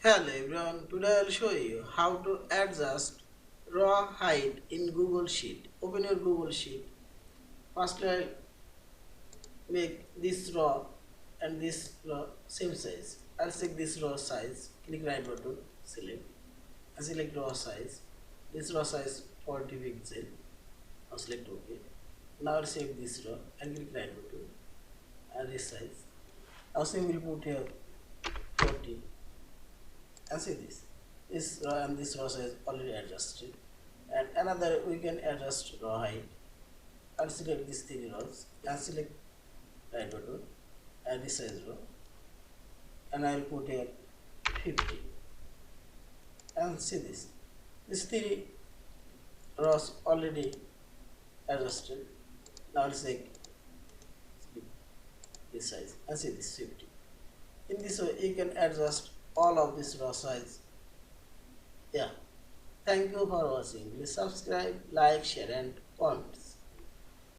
Hello everyone, today I'll show you how to adjust raw height in Google Sheet. Open your Google Sheet. First I'll make this raw and this raw same size. I'll select this raw size, click right button, select and select raw size. This raw size 40 pixel. Now select OK. Now I'll save this raw and click right button and resize. Now simply put here 40 and see this row and this row size already adjusted, and another we can adjust row height. I'll select these three rows and select right button and resize row, and I'll put here 50 and see this three rows already adjusted. Now I'll select this size and see this 50. In this way you can adjust all of this row size. Yeah, thank you for watching. Please subscribe, like, share and comment.